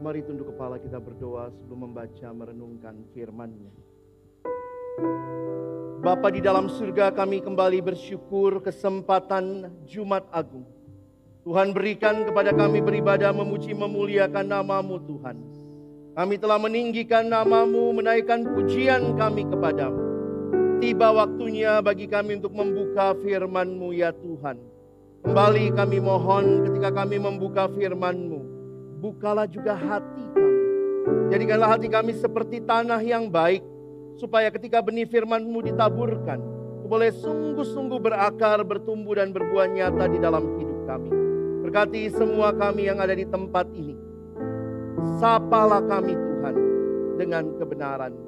Mari tunduk kepala kita berdoa sebelum membaca merenungkan firman-Nya. Bapa di dalam surga, kami kembali bersyukur kesempatan Jumat Agung. Tuhan berikan kepada kami beribadah, memuji, memuliakan nama-Mu Tuhan. Kami telah meninggikan nama-Mu, menaikkan pujian kami kepadamu. Tiba waktunya bagi kami untuk membuka firman-Mu ya Tuhan. Kembali kami mohon ketika kami membuka firman-Mu, bukalah juga hati kami. Jadikanlah hati kami seperti tanah yang baik, supaya ketika benih firman-Mu ditaburkan, boleh sungguh-sungguh berakar, bertumbuh dan berbuah nyata di dalam hidup kami. Berkati semua kami yang ada di tempat ini. Sapalah kami Tuhan dengan kebenaran.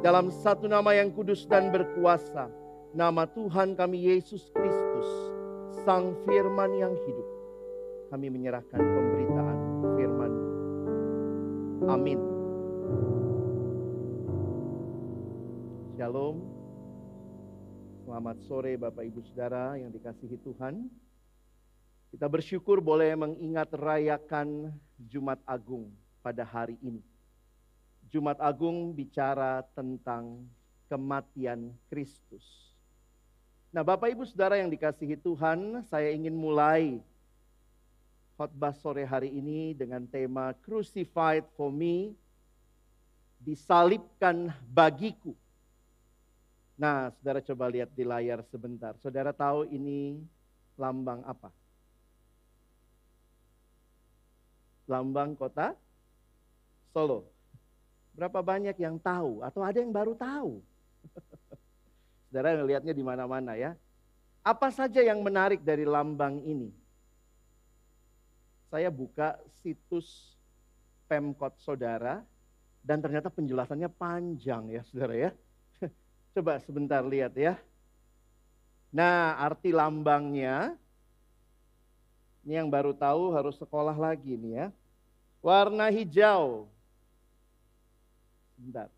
Dalam satu nama yang kudus dan berkuasa, nama Tuhan kami Yesus Kristus, Sang Firman yang hidup. Kami menyerahkan pemberitaan firman. Amin. Shalom. Selamat sore Bapak Ibu Saudara yang dikasihi Tuhan. Kita bersyukur boleh mengingat rayakan Jumat Agung pada hari ini. Jumat Agung bicara tentang kematian Kristus. Nah, Bapak Ibu Saudara yang dikasihi Tuhan, saya ingin mulai khotbah sore hari ini dengan tema Crucified for Me, disalibkan bagiku. Nah, saudara coba lihat di layar sebentar. Saudara tahu ini lambang apa? Lambang kota Solo. Berapa banyak yang tahu atau ada yang baru tahu? Saudara melihatnya di mana-mana ya. Apa saja yang menarik dari lambang ini? Saya buka situs Pemkot saudara dan ternyata penjelasannya panjang ya saudara ya. Coba sebentar lihat ya. Nah, arti lambangnya, ini yang baru tahu harus sekolah lagi nih ya. Warna hijau. Sebentar,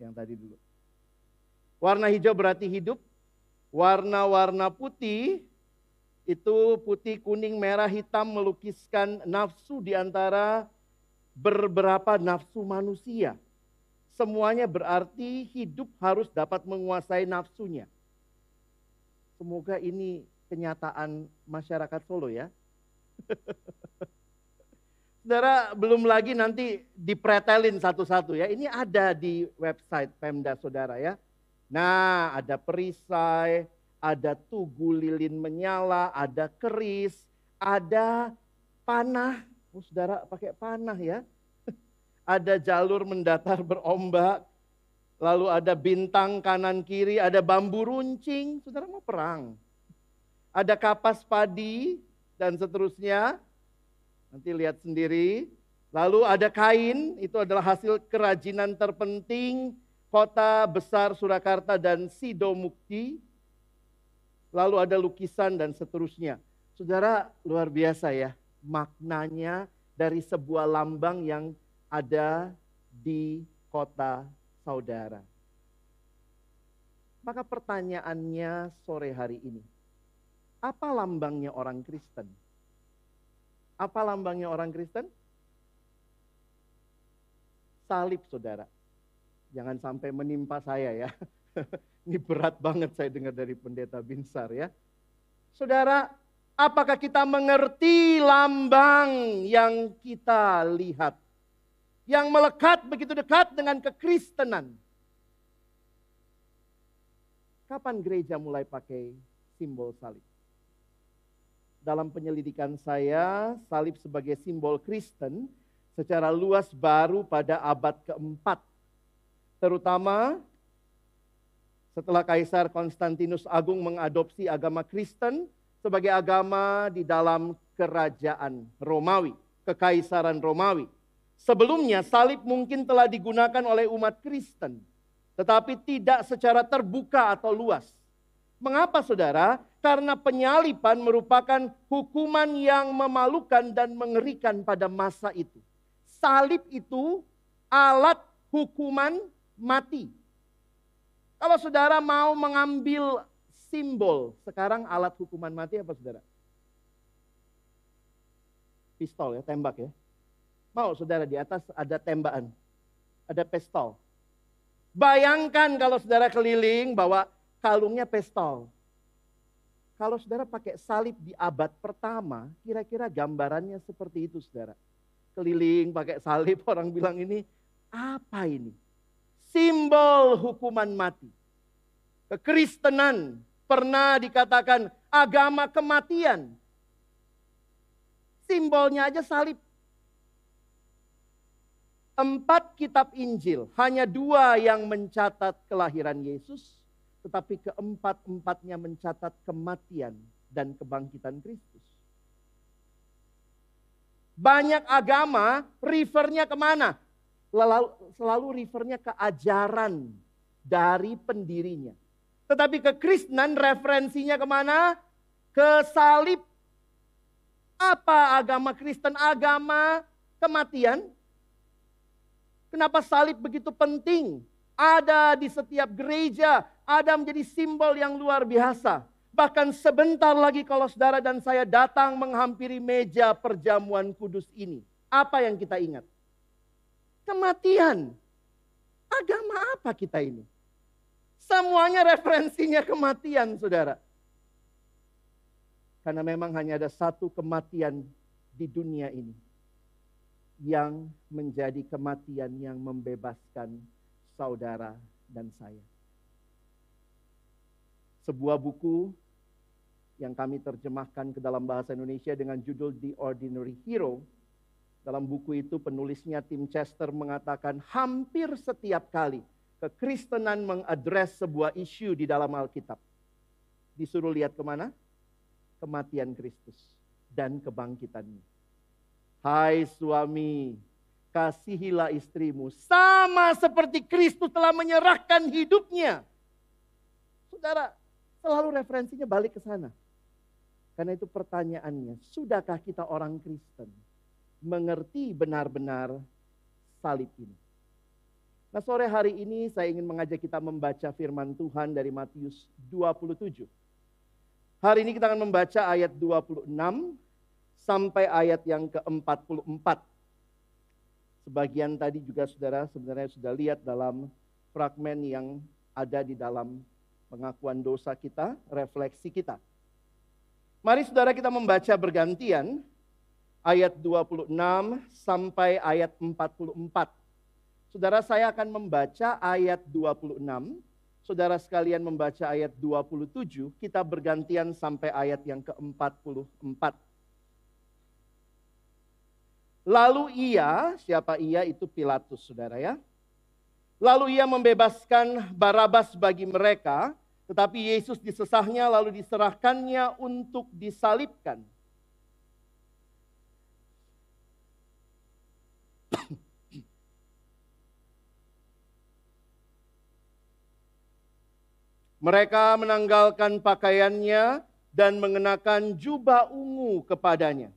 yang tadi dulu. Warna hijau berarti hidup. Warna-warna putih, itu putih, kuning, merah, hitam melukiskan nafsu di antara beberapa nafsu manusia. Semuanya berarti hidup harus dapat menguasai nafsunya. Semoga ini kenyataan masyarakat Solo ya. Saudara, belum lagi nanti dipretelin satu-satu ya. Ini ada di website Pemda saudara ya. Nah, ada perisai, ada tugu lilin menyala, ada keris, ada panah. Oh, saudara pakai panah ya. Ada jalur mendatar berombak, lalu ada bintang kanan kiri, ada bambu runcing, saudara mau perang. Ada kapas padi dan seterusnya, nanti lihat sendiri. Lalu ada kain, itu adalah hasil kerajinan terpenting kota besar Surakarta dan Sidomukti. Lalu ada lukisan dan seterusnya. Saudara luar biasa ya, maknanya dari sebuah lambang yang ada di kota saudara. Maka pertanyaannya sore hari ini, apa lambangnya orang Kristen? Apa lambangnya orang Kristen? Salib saudara. Jangan sampai menimpa saya ya. Ini berat banget saya dengar dari pendeta Binsar ya. Saudara, apakah kita mengerti lambang yang kita lihat? Yang melekat begitu dekat dengan kekristenan. Kapan gereja mulai pakai simbol salib? Dalam penyelidikan saya, salib sebagai simbol Kristen secara luas baru pada abad keempat. Terutama setelah Kaisar Konstantinus Agung mengadopsi agama Kristen sebagai agama di dalam kerajaan Romawi, kekaisaran Romawi. Sebelumnya salib mungkin telah digunakan oleh umat Kristen, tetapi tidak secara terbuka atau luas. Mengapa saudara? Karena penyaliban merupakan hukuman yang memalukan dan mengerikan pada masa itu. Salib itu alat hukuman mati. Kalau saudara mau mengambil simbol, sekarang alat hukuman mati apa saudara? Pistol ya, tembak ya. Mau saudara di atas ada tembakan, ada pistol. Bayangkan kalau saudara keliling bawa kalungnya pistol. Kalau saudara pakai salib di abad pertama, kira-kira gambarannya seperti itu saudara. Keliling pakai salib, orang bilang ini apa ini? Simbol hukuman mati. Kekristenan pernah dikatakan agama kematian. Simbolnya aja salib. 4 kitab Injil, hanya 2 yang mencatat kelahiran Yesus, tetapi keempat-empatnya mencatat kematian dan kebangkitan Kristus. Banyak agama, refernya kemana? Selalu refernya ke ajaran dari pendirinya. Tetapi kekristenan referensinya kemana? Ke salib. Apa agama Kristen? Agama kematian. Kenapa salib begitu penting? Ada di setiap gereja, ada menjadi simbol yang luar biasa. Bahkan sebentar lagi kalau saudara dan saya datang menghampiri meja perjamuan kudus ini. Apa yang kita ingat? Kematian. Agama apa kita ini? Semuanya referensinya kematian, saudara. Karena memang hanya ada satu kematian di dunia ini yang menjadi kematian yang membebaskan saudara dan saya. Sebuah buku yang kami terjemahkan ke dalam bahasa Indonesia dengan judul The Ordinary Hero. Dalam buku itu penulisnya Tim Chester mengatakan hampir setiap kali kekristenan mengadres sebuah isu di dalam Alkitab, disuruh lihat kemana? Kematian Kristus dan kebangkitannya. Hai suami, kasihilah istrimu sama seperti Kristus telah menyerahkan hidupnya. Saudara, selalu referensinya balik ke sana. Karena itu pertanyaannya, sudahkah kita orang Kristen mengerti benar-benar salib ini? Nah, sore hari ini saya ingin mengajak kita membaca firman Tuhan dari Matius 27. Hari ini kita akan membaca ayat 26 sampai ayat yang ke-44. Sebagian tadi juga saudara sebenarnya sudah lihat dalam fragmen yang ada di dalam pengakuan dosa kita, refleksi kita. Mari saudara kita membaca bergantian ayat 26 sampai ayat 44. Saudara saya akan membaca ayat 26, saudara sekalian membaca ayat 27, kita bergantian sampai ayat yang ke-44. Lalu ia, siapa ia? Itu Pilatus, saudara ya. Lalu ia membebaskan Barabas bagi mereka, tetapi Yesus disesahnya lalu diserahkannya untuk disalibkan. Mereka menanggalkan pakaiannya dan mengenakan jubah ungu kepadanya.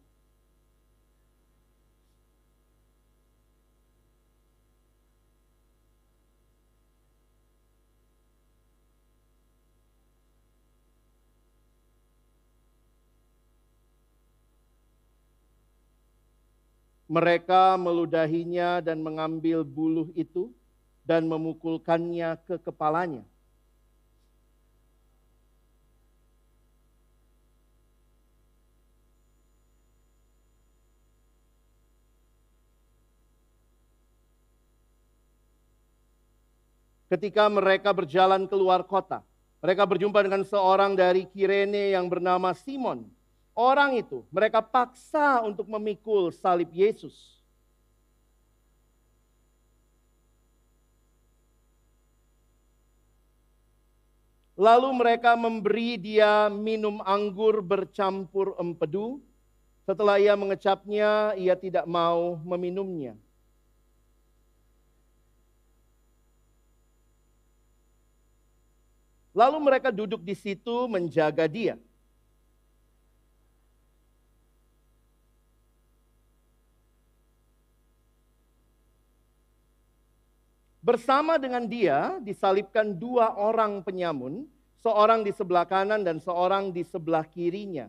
Mereka meludahinya dan mengambil buluh itu dan memukulkannya ke kepalanya. Ketika mereka berjalan keluar kota, mereka berjumpa dengan seorang dari Kirene yang bernama Simon. Orang itu mereka paksa untuk memikul salib Yesus. Lalu mereka memberi dia minum anggur bercampur empedu. Setelah ia mengecapnya, ia tidak mau meminumnya. Lalu mereka duduk di situ menjaga dia. Bersama dengan dia disalibkan 2 orang penyamun, seorang di sebelah kanan dan seorang di sebelah kirinya.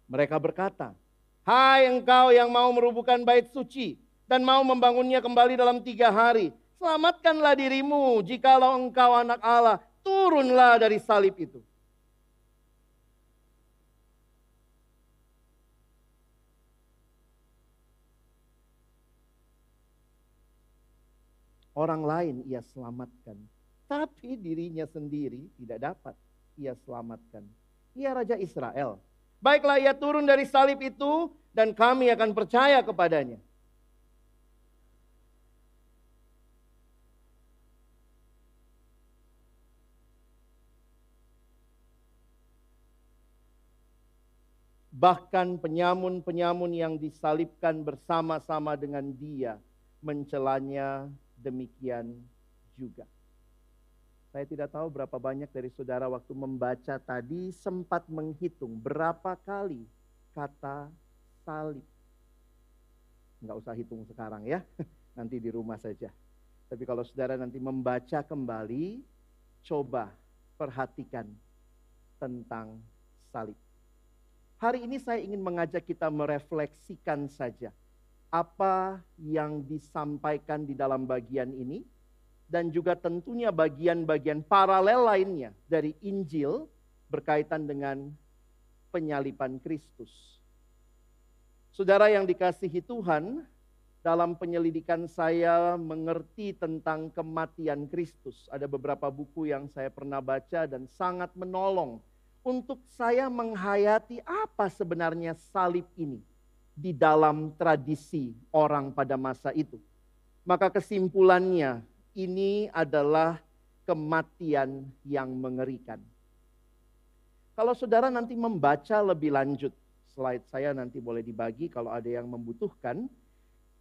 Mereka berkata, "Hai engkau yang mau merubuhkan bait suci dan mau membangunnya kembali dalam 3 hari. Selamatkanlah dirimu jikalau engkau anak Allah. Turunlah dari salib itu." Orang lain ia selamatkan, tapi dirinya sendiri tidak dapat ia selamatkan. Ia Raja Israel. Baiklah, ia turun dari salib itu dan kami akan percaya kepadanya. Bahkan penyamun-penyamun yang disalibkan bersama-sama dengan dia mencelanya demikian juga. Saya tidak tahu berapa banyak dari saudara waktu membaca tadi sempat menghitung berapa kali kata salib. Nggak usah hitung sekarang ya, nanti di rumah saja. Tapi kalau saudara nanti membaca kembali, coba perhatikan tentang salib. Hari ini saya ingin mengajak kita merefleksikan saja apa yang disampaikan di dalam bagian ini, dan juga tentunya bagian-bagian paralel lainnya dari Injil berkaitan dengan penyaliban Kristus. Saudara yang dikasihi Tuhan, dalam penyelidikan saya mengerti tentang kematian Kristus. Ada beberapa buku yang saya pernah baca dan sangat menolong untuk saya menghayati apa sebenarnya salib ini di dalam tradisi orang pada masa itu. Maka kesimpulannya, ini adalah kematian yang mengerikan. Kalau saudara nanti membaca lebih lanjut, slide saya nanti boleh dibagi kalau ada yang membutuhkan.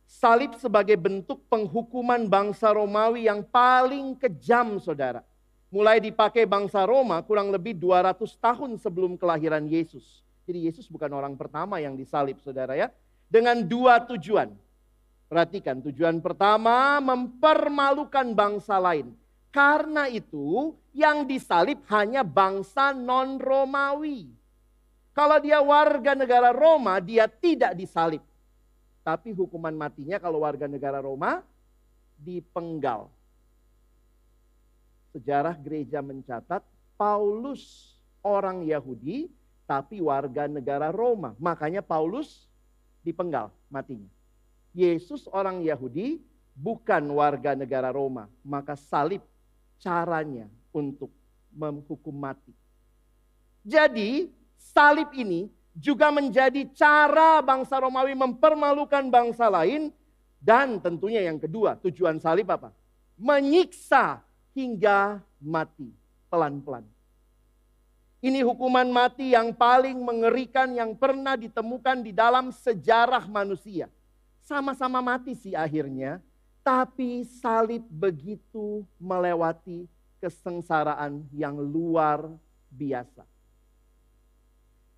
Salib sebagai bentuk penghukuman bangsa Romawi yang paling kejam, saudara. Mulai dipakai bangsa Roma kurang lebih 200 tahun sebelum kelahiran Yesus. Jadi Yesus bukan orang pertama yang disalib, saudara ya. Dengan 2 tujuan. Perhatikan, tujuan pertama mempermalukan bangsa lain. Karena itu yang disalib hanya bangsa non-Romawi. Kalau dia warga negara Roma, dia tidak disalib. Tapi hukuman matinya kalau warga negara Roma, dipenggal. Sejarah gereja mencatat Paulus orang Yahudi tapi warga negara Roma. Makanya Paulus dipenggal matinya. Yesus orang Yahudi bukan warga negara Roma. Maka salib caranya untuk menghukum mati. Jadi salib ini juga menjadi cara bangsa Romawi mempermalukan bangsa lain. Dan tentunya yang kedua, tujuan salib apa? Menyiksa hingga mati pelan-pelan. Ini hukuman mati yang paling mengerikan yang pernah ditemukan di dalam sejarah manusia. Sama-sama mati sih akhirnya, tapi salib begitu melewati kesengsaraan yang luar biasa.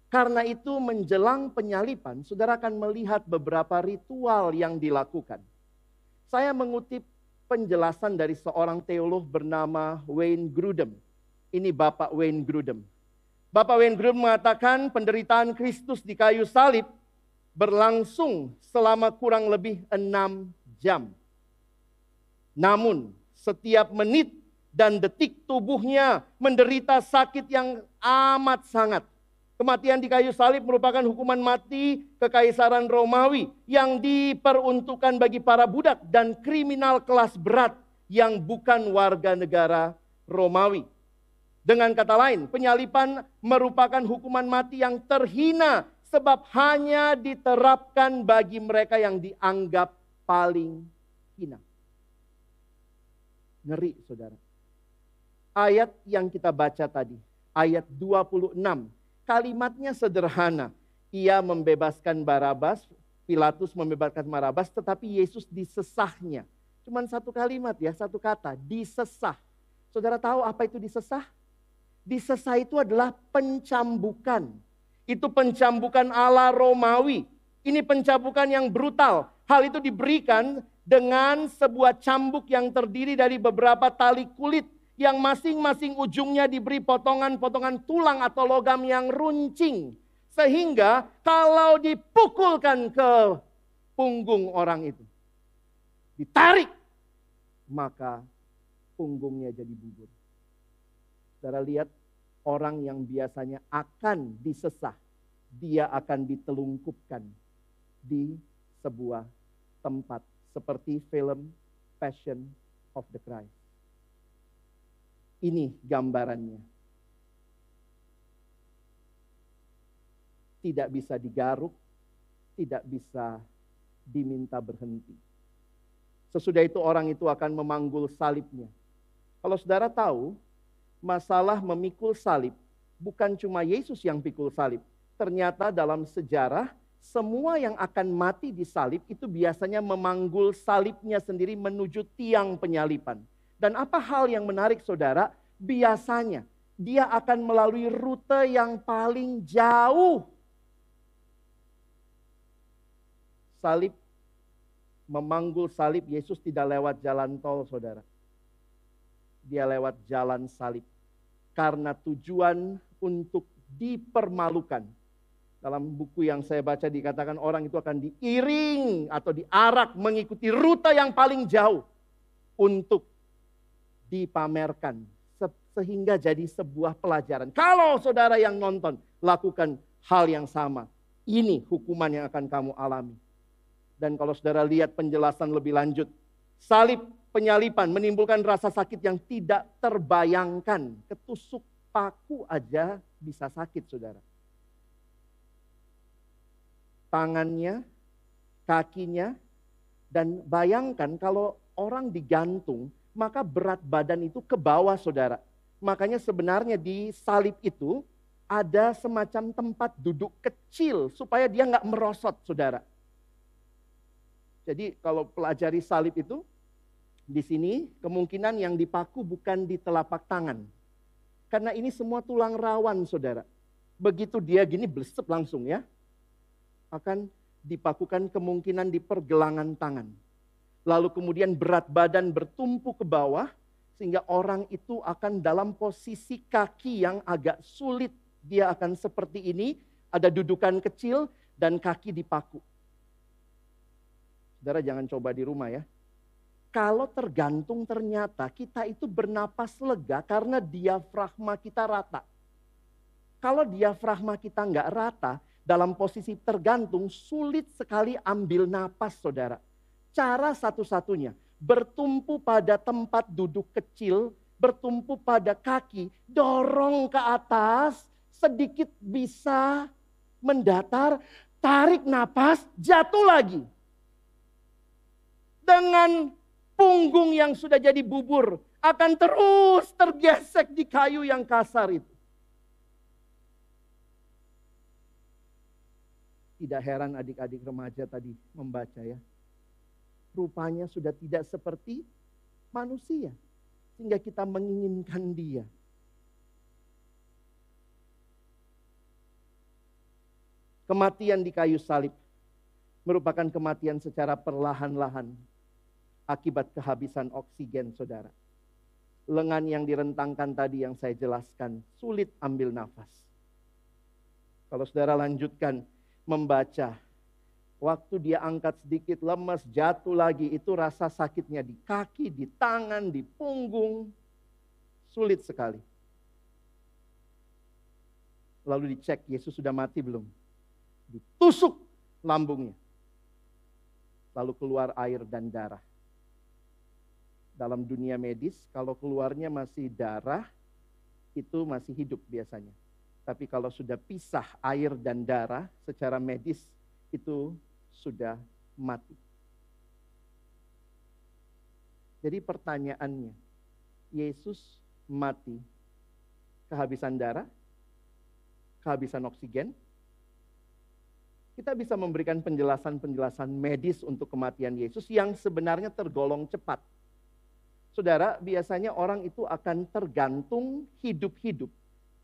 Karena itu menjelang penyaliban, saudara akan melihat beberapa ritual yang dilakukan. Saya mengutip penjelasan dari seorang teolog bernama Wayne Grudem. Ini Bapak Wayne Grudem. Bapak Wayne Grudem mengatakan penderitaan Kristus di kayu salib berlangsung selama kurang lebih 6 jam. Namun setiap menit dan detik tubuhnya menderita sakit yang amat sangat. Kematian di kayu salib merupakan hukuman mati kekaisaran Romawi yang diperuntukkan bagi para budak dan kriminal kelas berat yang bukan warga negara Romawi. Dengan kata lain, penyaliban merupakan hukuman mati yang terhina sebab hanya diterapkan bagi mereka yang dianggap paling hina. Ngeri, saudara. Ayat yang kita baca tadi, ayat 26. Kalimatnya sederhana. Ia membebaskan Barabas, Pilatus membebaskan Barabas, tetapi Yesus disesahnya. Cuman satu kalimat ya, satu kata, disesah. Saudara tahu apa itu disesah? Disesah itu adalah pencambukan. Itu pencambukan ala Romawi. Ini pencambukan yang brutal. Hal itu diberikan dengan sebuah cambuk yang terdiri dari beberapa tali kulit yang masing-masing ujungnya diberi potongan-potongan tulang atau logam yang runcing. Sehingga kalau dipukulkan ke punggung orang itu, ditarik, maka punggungnya jadi bubur. Saudara lihat, orang yang biasanya akan disesah, dia akan ditelungkupkan di sebuah tempat. Seperti film Passion of the Christ. Ini gambarannya. Tidak bisa digaruk, tidak bisa diminta berhenti. Sesudah itu orang itu akan memanggul salibnya. Kalau saudara tahu, masalah memikul salib, bukan cuma Yesus yang pikul salib. Ternyata dalam sejarah, semua yang akan mati di salib itu biasanya memanggul salibnya sendiri menuju tiang penyalipan. Dan apa hal yang menarik saudara? Biasanya dia akan melalui rute yang paling jauh. Salib, memanggul salib, Yesus tidak lewat jalan tol saudara. Dia lewat jalan salib. Karena tujuan untuk dipermalukan. Dalam buku yang saya baca dikatakan orang itu akan diiring atau diarak mengikuti rute yang paling jauh. Untuk dipamerkan. Sehingga jadi sebuah pelajaran. Kalau saudara yang nonton lakukan hal yang sama. Ini hukuman yang akan kamu alami. Dan kalau saudara lihat penjelasan lebih lanjut, salib penyalipan menimbulkan rasa sakit yang tidak terbayangkan. Ketusuk paku aja bisa sakit saudara. Tangannya, kakinya, dan bayangkan kalau orang digantung, maka berat badan itu ke bawah saudara. Makanya sebenarnya di salib itu ada semacam tempat duduk kecil supaya dia nggak merosot saudara. Jadi kalau pelajari salib itu, di sini kemungkinan yang dipaku bukan di telapak tangan. Karena ini semua tulang rawan saudara. Begitu dia gini blesep langsung ya. Akan dipakukan kemungkinan di pergelangan tangan. Lalu kemudian berat badan bertumpu ke bawah. Sehingga orang itu akan dalam posisi kaki yang agak sulit. Dia akan seperti ini, ada dudukan kecil dan kaki dipaku. Saudara jangan coba di rumah ya. Kalau tergantung ternyata kita itu bernapas lega karena diafragma kita rata. Kalau diafragma kita nggak rata, dalam posisi tergantung sulit sekali ambil napas saudara. Cara satu-satunya, bertumpu pada tempat duduk kecil, bertumpu pada kaki, dorong ke atas, sedikit bisa mendatar, tarik napas, jatuh lagi. Dengan punggung yang sudah jadi bubur akan terus tergesek di kayu yang kasar itu. Tidak heran adik-adik remaja tadi membaca ya. Rupanya sudah tidak seperti manusia. Sehingga kita menginginkan dia. Kematian di kayu salib merupakan kematian secara perlahan-lahan. Akibat kehabisan oksigen saudara. Lengan yang direntangkan tadi yang saya jelaskan, sulit ambil nafas. Kalau saudara lanjutkan membaca, waktu dia angkat sedikit lemas, jatuh lagi, itu rasa sakitnya di kaki, di tangan, di punggung, sulit sekali. Lalu dicek, Yesus sudah mati belum? Ditusuk lambungnya. Lalu keluar air dan darah. Dalam dunia medis, kalau keluarnya masih darah, itu masih hidup biasanya. Tapi kalau sudah pisah air dan darah, secara medis, itu sudah mati. Jadi pertanyaannya, Yesus mati, kehabisan darah, kehabisan oksigen. Kita bisa memberikan penjelasan-penjelasan medis untuk kematian Yesus yang sebenarnya tergolong cepat. Saudara, biasanya orang itu akan tergantung hidup-hidup.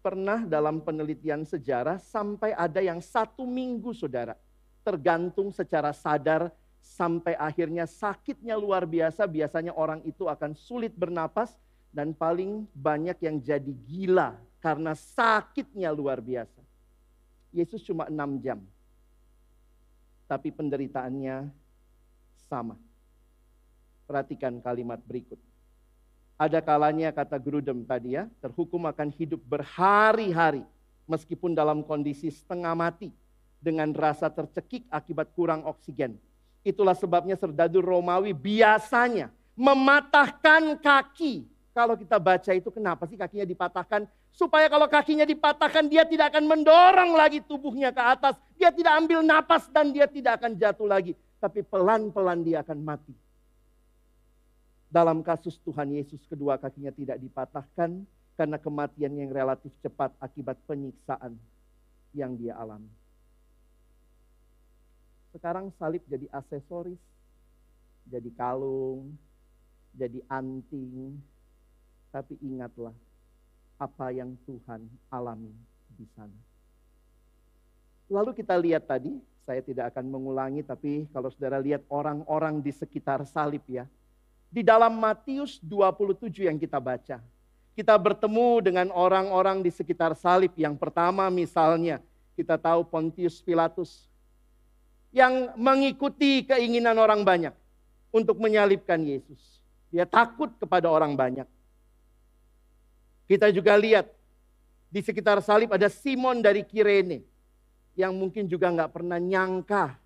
Pernah dalam penelitian sejarah sampai ada yang 1 minggu saudara. Tergantung secara sadar sampai akhirnya sakitnya luar biasa. Biasanya orang itu akan sulit bernapas dan paling banyak yang jadi gila karena sakitnya luar biasa. Yesus cuma 6 jam. Tapi penderitaannya sama. Perhatikan kalimat berikut. Ada kalanya, kata Grudem tadi ya, terhukum akan hidup berhari-hari meskipun dalam kondisi setengah mati dengan rasa tercekik akibat kurang oksigen. Itulah sebabnya serdadu Romawi biasanya mematahkan kaki. Kalau kita baca itu kenapa sih kakinya dipatahkan? Supaya kalau kakinya dipatahkan dia tidak akan mendorong lagi tubuhnya ke atas. Dia tidak ambil napas dan dia tidak akan jatuh lagi. Tapi pelan-pelan dia akan mati. Dalam kasus Tuhan Yesus kedua kakinya tidak dipatahkan karena kematian yang relatif cepat akibat penyiksaan yang dia alami. Sekarang salib jadi aksesoris, jadi kalung, jadi anting. Tapi ingatlah apa yang Tuhan alami di sana. Lalu kita lihat tadi, saya tidak akan mengulangi, tapi kalau saudara lihat orang-orang di sekitar salib ya. Di dalam Matius 27 yang kita baca, kita bertemu dengan orang-orang di sekitar salib. Yang pertama misalnya, kita tahu Pontius Pilatus yang mengikuti keinginan orang banyak untuk menyalibkan Yesus. Dia takut kepada orang banyak. Kita juga lihat di sekitar salib ada Simon dari Kirene yang mungkin juga nggak pernah nyangka.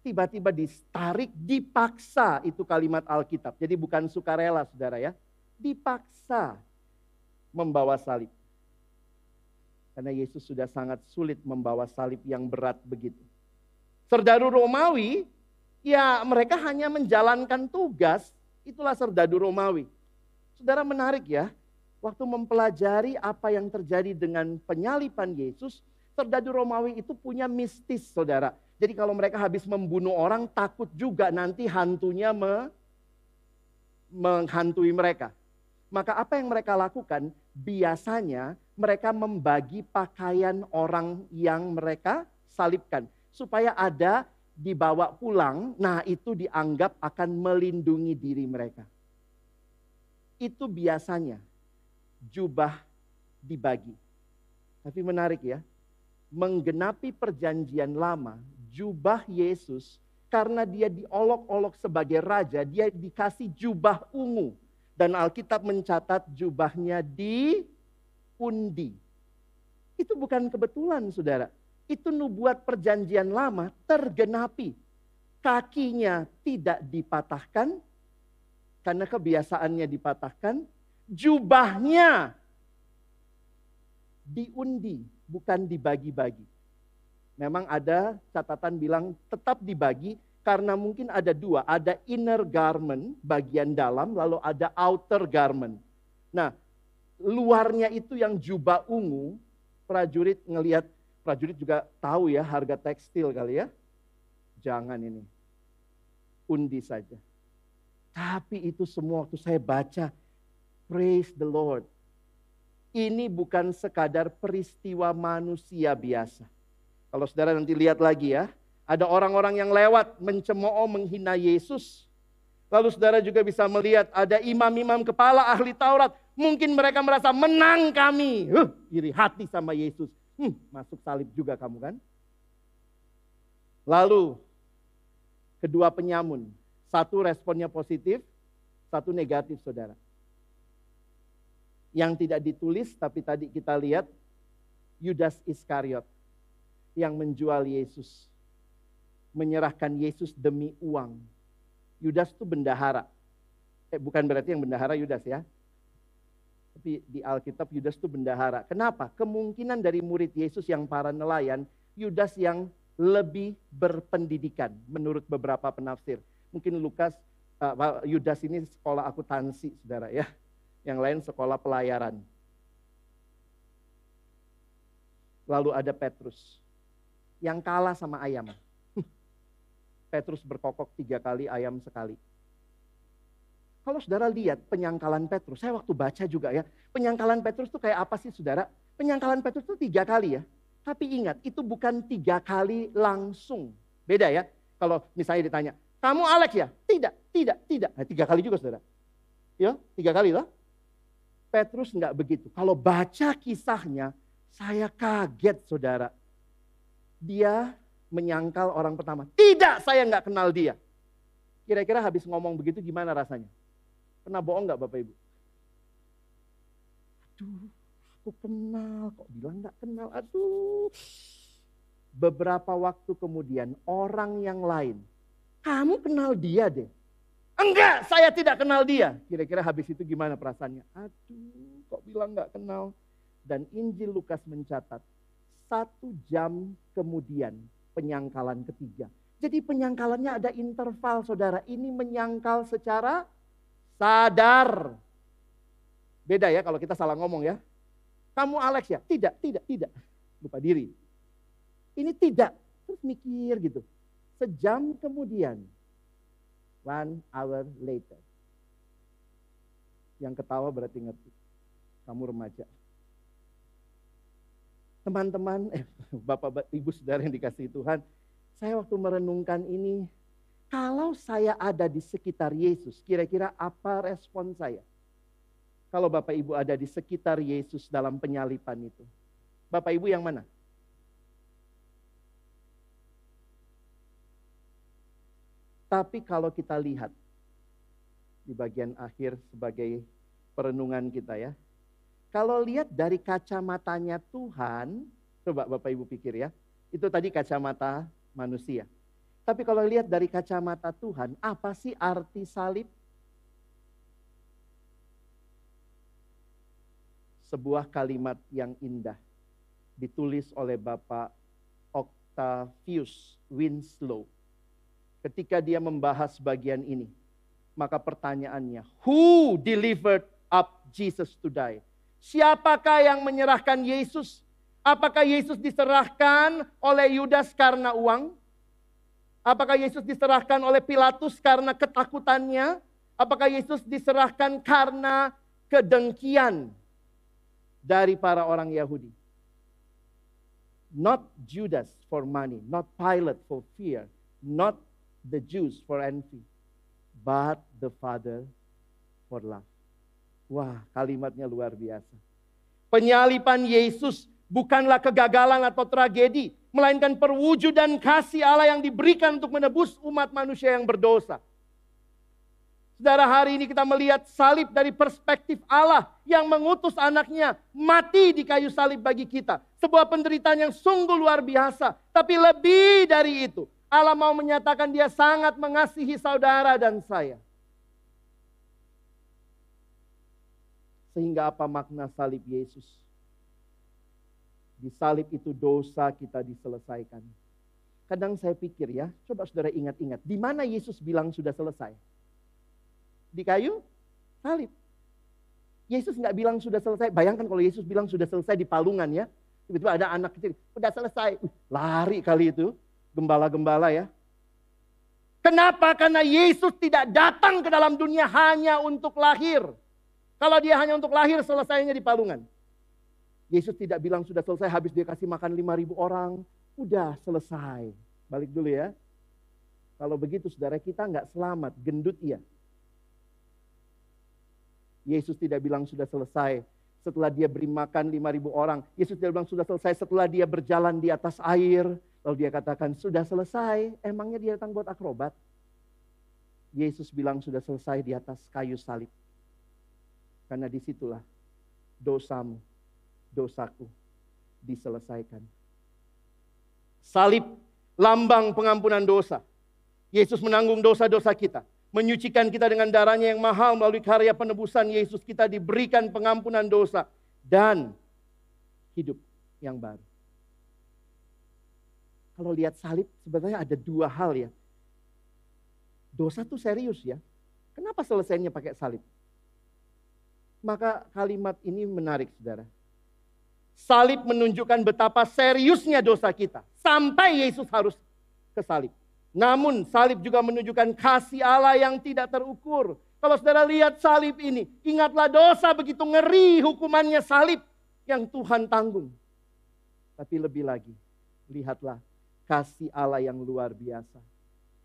Tiba-tiba ditarik, dipaksa, itu kalimat Alkitab. Jadi bukan sukarela saudara ya. Dipaksa membawa salib. Karena Yesus sudah sangat sulit membawa salib yang berat begitu. Serdadu Romawi, ya mereka hanya menjalankan tugas, itulah serdadu Romawi. Saudara menarik ya, waktu mempelajari apa yang terjadi dengan penyaliban Yesus, serdadu Romawi itu punya mistis saudara. Jadi kalau mereka habis membunuh orang, takut juga nanti hantunya menghantui mereka. Maka apa yang mereka lakukan? Biasanya mereka membagi pakaian orang yang mereka salibkan. Supaya ada dibawa pulang, nah itu dianggap akan melindungi diri mereka. Itu biasanya jubah dibagi. Tapi menarik ya, menggenapi perjanjian lama, jubah Yesus, karena dia diolok-olok sebagai raja, dia dikasih jubah ungu. Dan Alkitab mencatat jubahnya diundi. Itu bukan kebetulan saudara. Itu nubuat perjanjian lama tergenapi. Kakinya tidak dipatahkan, karena kebiasaannya dipatahkan. Jubahnya diundi, bukan dibagi-bagi. Memang ada catatan bilang tetap dibagi karena mungkin ada dua. Ada inner garment, bagian dalam, lalu ada outer garment. Nah, luarnya itu yang jubah ungu, prajurit ngelihat, prajurit juga tahu ya harga tekstil kali ya. Jangan ini, undi saja. Tapi itu semua waktu saya baca, praise the Lord. Ini bukan sekadar peristiwa manusia biasa. Kalau saudara nanti lihat lagi ya, ada orang-orang yang lewat mencemooh menghina Yesus. Lalu saudara juga bisa melihat ada imam-imam kepala ahli Taurat. Mungkin mereka merasa menang kami. Iri hati sama Yesus. Masuk salib juga kamu kan. Lalu kedua penyamun. Satu responnya positif, satu negatif saudara. Yang tidak ditulis tapi tadi kita lihat Yudas Iskariot yang menjual Yesus. Menyerahkan Yesus demi uang. Yudas itu bendahara. Bukan berarti yang bendahara Yudas ya. Tapi di Alkitab Yudas itu bendahara. Kenapa? Kemungkinan dari murid Yesus yang para nelayan, Yudas yang lebih berpendidikan menurut beberapa penafsir. Mungkin Yudas ini sekolah akuntansi saudara ya. Yang lain sekolah pelayaran. Lalu ada Petrus yang kalah sama ayam. Petrus berkokok 3 kali, ayam sekali. Kalau saudara lihat penyangkalan Petrus, saya waktu baca juga ya, penyangkalan Petrus itu kayak apa sih saudara? Penyangkalan Petrus itu 3 kali ya. Tapi ingat, itu bukan 3 kali langsung. Beda ya, kalau misalnya ditanya, kamu Alex ya? Tidak. Nah, 3 kali juga saudara. Ya, 3 kali lah. Petrus enggak begitu. Kalau baca kisahnya, saya kaget saudara. dia menyangkal orang pertama. Tidak, saya nggak kenal dia. Kira-kira habis ngomong begitu gimana rasanya? Pernah bohong nggak Bapak Ibu? Aduh, aku kenal, kok bilang nggak kenal, aduh. Beberapa waktu kemudian orang yang lain, kamu kenal dia deh. Enggak, saya tidak kenal dia. Kira-kira habis itu gimana perasaannya? Aduh, kok bilang nggak kenal. Dan Injil Lukas mencatat, 1 jam kemudian penyangkalan ketiga. Jadi penyangkalannya ada interval, saudara. Ini menyangkal secara sadar. Beda ya kalau kita salah ngomong ya. Kamu Alex ya? Tidak. Lupa diri. Ini tidak. Terus mikir gitu. Sejam kemudian. 1 hour later. Yang ketawa berarti ngerti. Kamu remaja. Teman-teman, Bapak, Ibu, Saudara yang dikasihi Tuhan. Saya waktu merenungkan ini. Kalau saya ada di sekitar Yesus, kira-kira apa respon saya? Kalau Bapak Ibu ada di sekitar Yesus dalam penyalipan itu. Bapak Ibu yang mana? Tapi kalau kita lihat di bagian akhir sebagai perenungan kita ya. Kalau lihat dari kacamatanya Tuhan, coba Bapak Ibu pikir ya. Itu tadi kacamata manusia. Tapi kalau lihat dari kacamata Tuhan, apa sih arti salib? Sebuah kalimat yang indah ditulis oleh Bapak Octavius Winslow. Ketika dia membahas bagian ini, maka pertanyaannya, who delivered up Jesus to die? Siapakah yang menyerahkan Yesus? Apakah Yesus diserahkan oleh Yudas karena uang? Apakah Yesus diserahkan oleh Pilatus karena ketakutannya? Apakah Yesus diserahkan karena kedengkian dari para orang Yahudi? Not Judas for money, not Pilate for fear, not the Jews for envy, but the Father for love. Wah, kalimatnya luar biasa. Penyalipan Yesus bukanlah kegagalan atau tragedi, melainkan perwujudan kasih Allah yang diberikan untuk menebus umat manusia yang berdosa. Saudara, hari ini kita melihat salib dari perspektif Allah yang mengutus anaknya mati di kayu salib bagi kita. Sebuah penderitaan yang sungguh luar biasa. Tapi lebih dari itu, Allah mau menyatakan dia sangat mengasihi saudara dan saya. Sehingga apa makna salib Yesus? Di salib itu dosa kita diselesaikan. Kadang saya pikir ya, coba saudara ingat-ingat, di mana Yesus bilang sudah selesai? Di kayu salib. Yesus nggak bilang sudah selesai. Bayangkan kalau Yesus bilang sudah selesai di palungan ya. Tiba-tiba ada anak kecil, udah selesai. Lari kali itu, gembala-gembala ya. Kenapa? Karena Yesus tidak datang ke dalam dunia hanya untuk lahir. Kalau dia hanya untuk lahir, selesainya di palungan. Yesus tidak bilang sudah selesai, habis dia kasih makan 5.000 orang. Udah selesai. Balik dulu ya. Kalau begitu saudara, kita nggak selamat, gendut iya. Yesus tidak bilang sudah selesai setelah dia beri makan 5.000 orang. Yesus tidak bilang sudah selesai setelah dia berjalan di atas air. Lalu dia katakan sudah selesai. Emangnya dia datang buat akrobat? Yesus bilang sudah selesai di atas kayu salib. Karena disitulah dosamu, dosaku diselesaikan. Salib, lambang pengampunan dosa. Yesus menanggung dosa-dosa kita. Menyucikan kita dengan darahnya yang mahal melalui karya penebusan Yesus. Kita diberikan pengampunan dosa dan hidup yang baru. Kalau lihat salib sebenarnya ada 2 hal ya. Dosa tuh serius ya. Kenapa selesainya pakai salib? Maka kalimat ini menarik saudara. Salib menunjukkan betapa seriusnya dosa kita. Sampai Yesus harus ke salib. Namun salib juga menunjukkan kasih Allah yang tidak terukur. Kalau saudara lihat salib ini, ingatlah dosa begitu ngeri hukumannya salib yang Tuhan tanggung. Tapi lebih lagi, lihatlah kasih Allah yang luar biasa.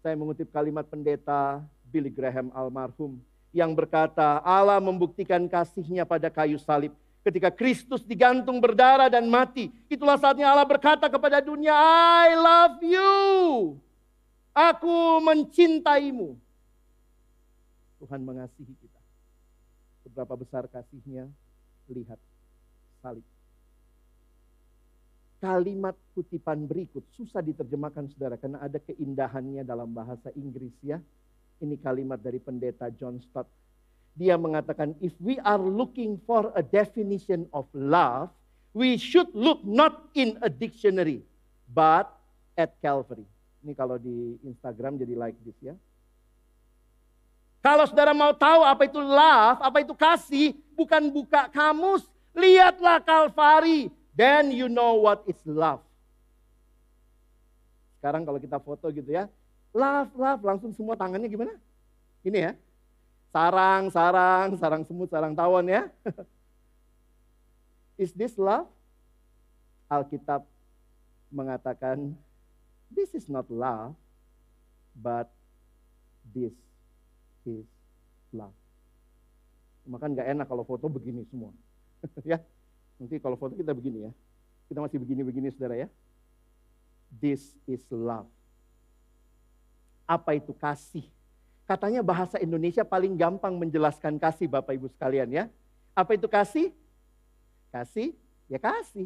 Saya mengutip kalimat pendeta Billy Graham almarhum yang berkata, Allah membuktikan kasih-Nya pada kayu salib Ketika Kristus digantung berdarah dan mati, itulah saatnya Allah berkata kepada dunia, I love you. Aku mencintaimu. Tuhan mengasihi kita. Seberapa besar kasih-Nya, lihat salib. Kalimat kutipan berikut susah diterjemahkan saudara, karena ada keindahannya dalam bahasa Inggris ya. Ini kalimat dari pendeta John Stott. Dia mengatakan, if we are looking for a definition of love, we should look not in a dictionary, but at Calvary. Ini kalau di Instagram jadi like this ya. Kalau saudara mau tahu apa itu love, apa itu kasih, bukan buka kamus, lihatlah Calvary. Then you know what is love. Sekarang kalau kita foto gitu ya, love, langsung semua tangannya gimana? Ini ya. Sarang semut, sarang tawon ya. Is this love? Alkitab mengatakan, this is not love, but this is love. Maka nggak enak kalau foto begini semua. Ya, nanti kalau foto kita begini ya. Kita masih begini-begini saudara ya. This is love. Apa itu kasih? Katanya bahasa Indonesia paling gampang menjelaskan kasih Bapak Ibu sekalian ya. Apa itu kasih? Kasih, ya kasih.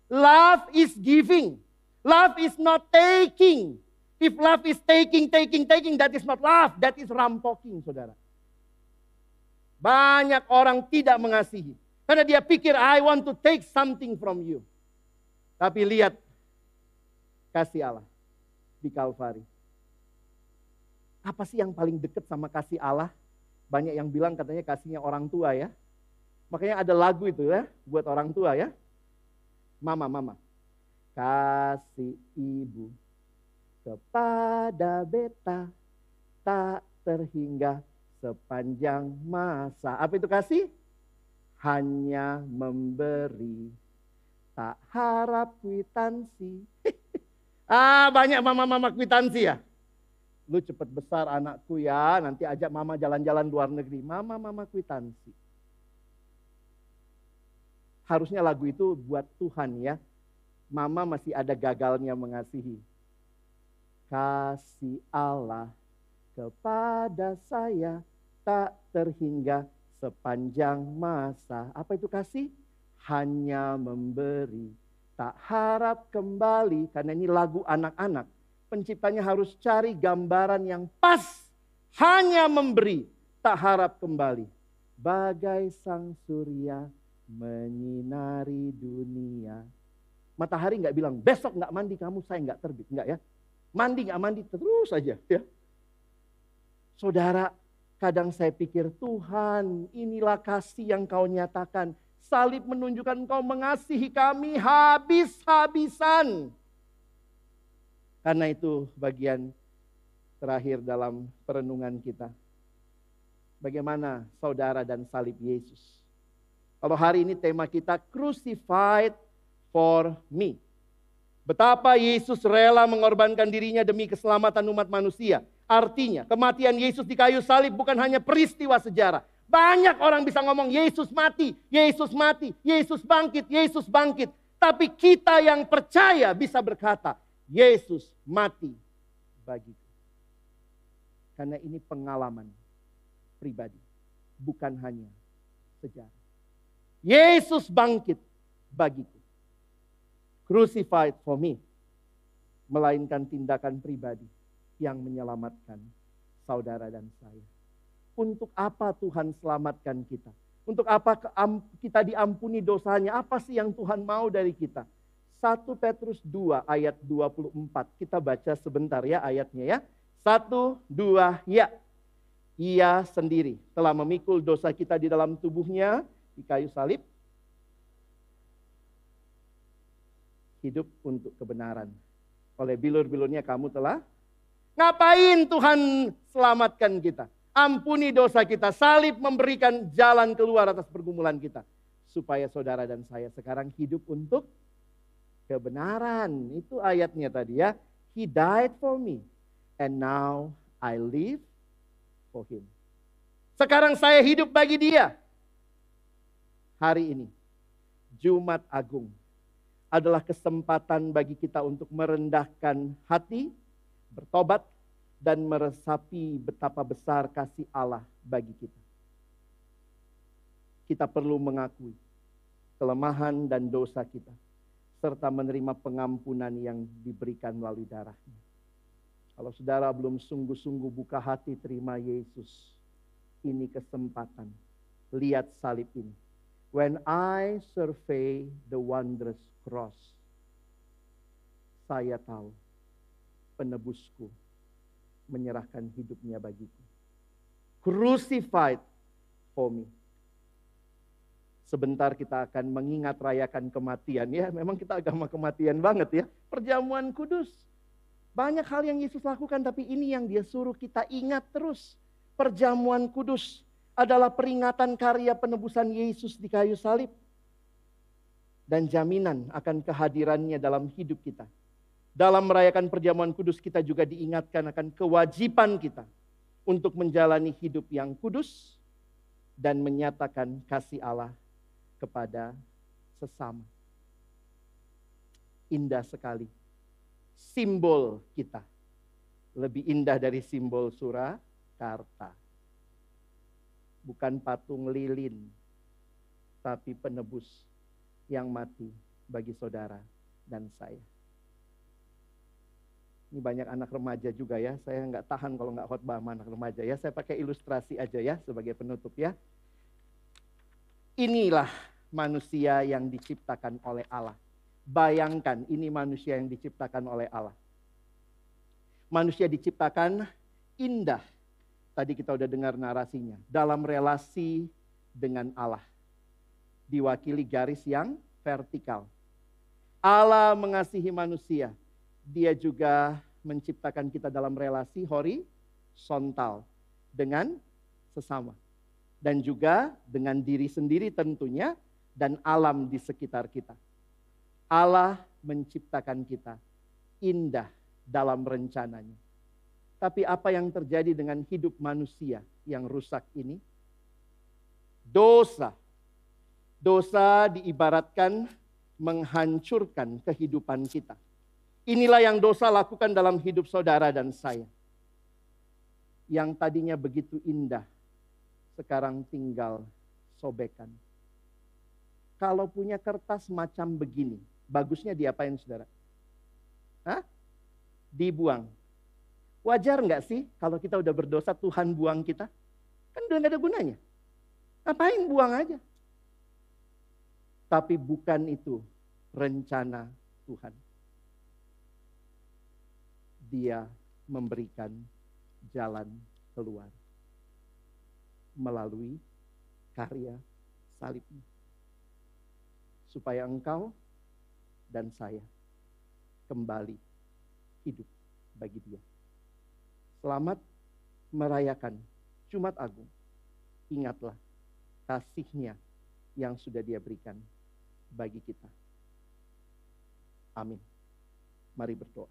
Love is giving. Love is not taking. If love is taking, that is not love. That is rampoking, saudara. Banyak orang tidak mengasihi. Karena dia pikir, I want to take something from you. Tapi lihat kasih Allah di Kalvari. Apa sih yang paling dekat sama kasih Allah? Banyak yang bilang katanya kasihnya orang tua ya. Makanya ada lagu itu ya, buat orang tua ya. Mama. Kasih ibu kepada beta tak terhingga sepanjang masa. Apa itu kasih? Hanya memberi, tak harap kwitansi. Banyak mama-mama kwitansi ya. Lu cepet besar anakku ya, nanti ajak mama jalan-jalan luar negeri. Mama kwitansi. Harusnya lagu itu buat Tuhan ya. Mama masih ada gagalnya mengasihi. Kasih Allah kepada saya tak terhingga sepanjang masa. Apa itu kasih? Hanya memberi, tak harap kembali. Karena ini lagu anak-anak. Penciptanya harus cari gambaran yang pas. Hanya memberi, tak harap kembali. Bagai sang surya menyinari dunia. Matahari nggak bilang, besok nggak mandi kamu, saya nggak terbit. Nggak ya. Mandi nggak mandi, terus aja. Ya. Saudara, kadang saya pikir, Tuhan inilah kasih yang kau nyatakan. Salib menunjukkan kau mengasihi kami habis-habisan. Karena itu bagian terakhir dalam perenungan kita. Bagaimana saudara dan salib Yesus. Kalau hari ini tema kita crucified for me. Betapa Yesus rela mengorbankan dirinya demi keselamatan umat manusia. Artinya kematian Yesus di kayu salib bukan hanya peristiwa sejarah. Banyak orang bisa ngomong Yesus mati, Yesus mati, Yesus bangkit, Yesus bangkit. Tapi kita yang percaya bisa berkata, Yesus mati bagiku. Karena ini pengalaman pribadi, bukan hanya sejarah. Yesus bangkit bagiku. Crucified for me. Melainkan tindakan pribadi yang menyelamatkan saudara dan saya. Untuk apa Tuhan selamatkan kita? Untuk apa kita diampuni dosanya? Apa sih yang Tuhan mau dari kita? 1 Petrus 2 ayat 24. Kita baca sebentar ya ayatnya ya. 1, 2, ya. Ia sendiri telah memikul dosa kita di dalam tubuhnya di kayu salib. Hidup untuk kebenaran. Oleh bilur-bilurnya kamu telah. Ngapain Tuhan selamatkan kita? Ampuni dosa kita. Salib memberikan jalan keluar atas pergumulan kita. Supaya saudara dan saya sekarang hidup untuk kebenaran. Itu ayatnya tadi ya. He died for me. And now I live for him. Sekarang saya hidup bagi dia. hari ini, Jumat Agung, adalah kesempatan bagi kita untuk merendahkan hati, bertobat, dan meresapi betapa besar kasih Allah bagi kita. Kita perlu mengakui kelemahan dan dosa kita, serta menerima pengampunan yang diberikan melalui darahnya. Kalau saudara belum sungguh-sungguh buka hati terima Yesus, ini kesempatan. Lihat salib ini. When I survey the wondrous cross, saya tahu penebusku menyerahkan hidupnya bagiku. Crucified for me. Sebentar kita akan mengingat rayakan kematian. Ya, memang kita agama kematian banget ya. Perjamuan kudus. Banyak hal yang Yesus lakukan, tapi ini yang dia suruh kita ingat terus. Perjamuan kudus adalah peringatan karya penebusan Yesus di kayu salib. Dan jaminan akan kehadirannya dalam hidup kita. Dalam merayakan perjamuan kudus kita juga diingatkan akan kewajiban kita untuk menjalani hidup yang kudus dan menyatakan kasih Allah kepada sesama. Indah sekali. Simbol kita lebih indah dari simbol Surakarta. Bukan patung lilin, tapi penebus yang mati bagi saudara dan saya. Ini banyak anak remaja juga ya. Saya nggak tahan kalau nggak khotbah sama anak remaja ya. Saya pakai ilustrasi aja ya sebagai penutup ya. Inilah manusia yang diciptakan oleh Allah. Bayangkan ini manusia yang diciptakan oleh Allah. Manusia diciptakan indah. Tadi kita udah dengar narasinya. Dalam relasi dengan Allah. Diwakili garis yang vertikal. Allah mengasihi manusia. Dia juga menciptakan kita dalam relasi horizontal dengan sesama. Dan juga dengan diri sendiri tentunya dan alam di sekitar kita. Allah menciptakan kita indah dalam rencananya. Tapi apa yang terjadi dengan hidup manusia yang rusak ini? Dosa. Dosa diibaratkan menghancurkan kehidupan kita. Inilah yang dosa lakukan dalam hidup saudara dan saya. Yang tadinya begitu indah, sekarang tinggal sobekan. Kalau punya kertas macam begini, bagusnya diapain saudara? Hah? Dibuang. Wajar nggak sih kalau kita udah berdosa Tuhan buang kita? Kan udah nggak ada gunanya. Ngapain buang aja? Tapi bukan itu rencana Tuhan. Dia memberikan jalan keluar melalui karya salibnya. Supaya engkau dan saya kembali hidup bagi dia. Selamat merayakan Jumat Agung. Ingatlah kasih-Nya yang sudah Dia berikan bagi kita. Amin. Mari berdoa.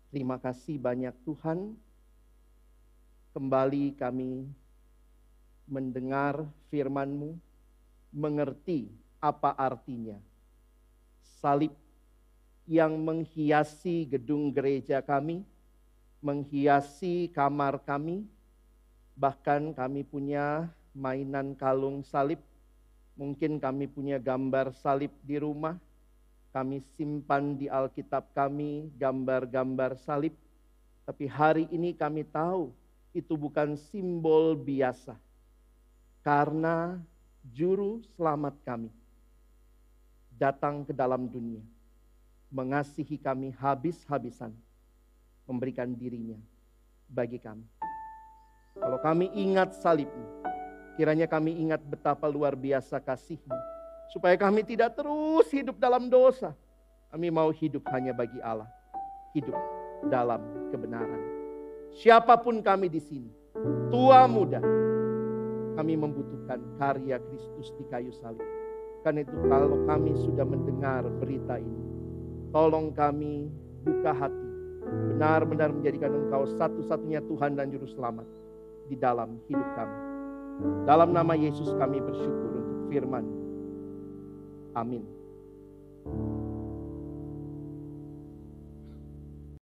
Terima kasih banyak Tuhan. Kembali kami mendengar firman-Mu, mengerti apa artinya salib yang menghiasi gedung gereja kami, menghiasi kamar kami, bahkan kami punya mainan kalung salib, mungkin kami punya gambar salib di rumah, kami simpan di Alkitab kami gambar-gambar salib, tapi hari ini kami tahu itu bukan simbol biasa, karena Juru Selamat kami datang ke dalam dunia, mengasihi kami habis-habisan, memberikan dirinya bagi kami. Kalau kami ingat salib-Mu, kiranya kami ingat betapa luar biasa kasih-Mu, supaya kami tidak terus hidup dalam dosa. Kami mau hidup hanya bagi Allah, hidup dalam kebenaran. Siapapun kami di sini, tua muda, kami membutuhkan karya Kristus di kayu salib. Karena itu kalau kami sudah mendengar berita ini, tolong kami buka hati, benar-benar menjadikan Engkau satu-satunya Tuhan dan Juru Selamat di dalam hidup kami. Dalam nama Yesus kami bersyukur untuk firman. Amin.